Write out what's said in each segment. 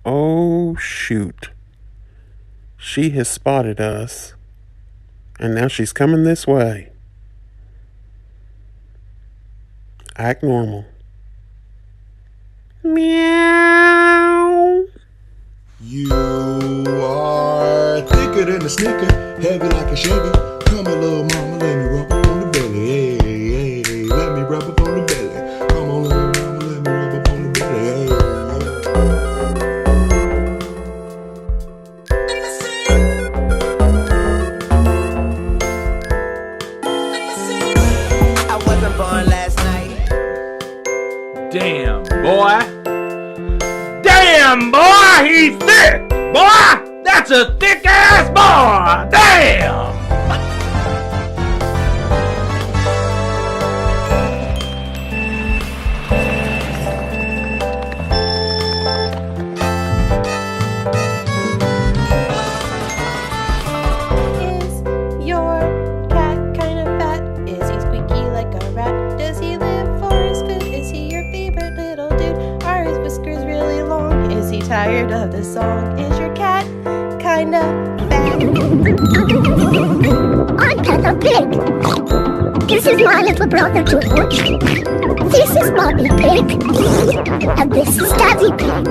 Oh, shoot. She has spotted us. And now she's coming this way. Act normal. Meow. You are thicker than a sneaker, heavy like a Chevy. Come here, little mama, let me rub up on the belly. Hey, hey, hey, let me rub up on the belly. Come on, little mama, let me rub up on the belly. Hey, I wasn't born last night. Damn, boy. Damn, boy, he's thick. Boy, that's a thick ass boy. Damn. Is your cat kind of fat? Is he squeaky like a rat? Does he live for his food? Is he your favorite little dude? Are his whiskers really long? Is he tired of the song? Is your cat kinda fat? I'm Peppa Pig. This is my little brother George. This is Mommy Pig. And this is Daddy Pig.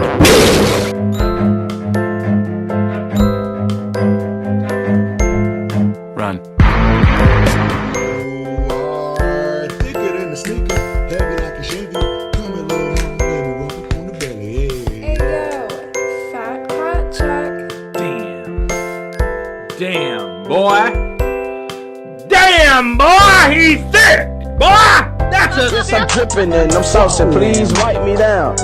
Run. you are thicker than a sneaker, heavy like a Chevy. Come here, little mama, let me rub up on the belly. Hey. Hey yo, fat cat check. Damn. Damn, boy. Damn, boy, he's thick. Boy, that's a Yes, I'm dripping and I'm saucing, please wipe me down.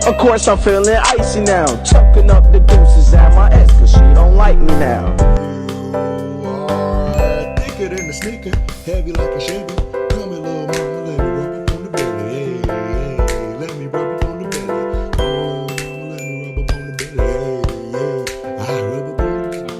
Of course I'm feeling icy now. Choking up the deuces at my ex cause she don't like me now. You are thicker than a sneaker, heavy like a Chevy. Come here, little mama, let me rub up on the belly. Hey, hey, let me rub up on the belly. Come on, mama, let me rub up on the belly. Hey, hey, I rub up on the belly.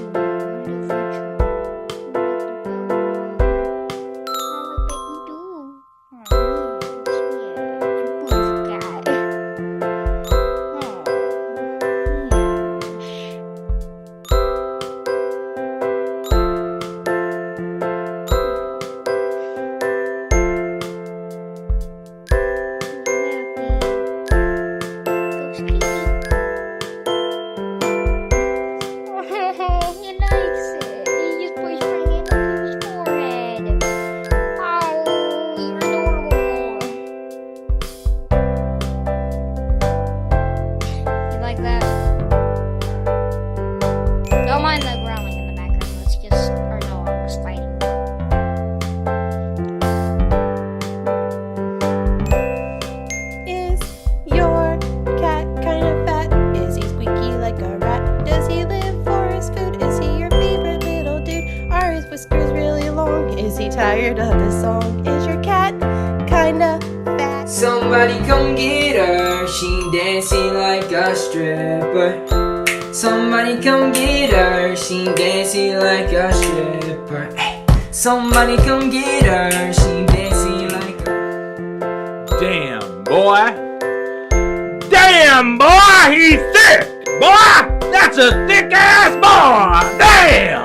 He likes it. He just puts my hand up his forehead. Oh, you're adorable. You like that? Don't mind the growling in the background. It's just our dogs fighting. Is your cat kind of fat? Is he squeaky like a rat? Does he live for his food? Is he your favorite little dude? Are his whiskers really long? Is he tired of the song? Is your cat kinda fat? Somebody come get her, she dancing like a stripper. Somebody come get her, she dancing like a stripper. Hey. Somebody come get her, she dancing like a... damn, boy. Damn, boy, he's thick. Boy, that's a thick ass boy. Damn.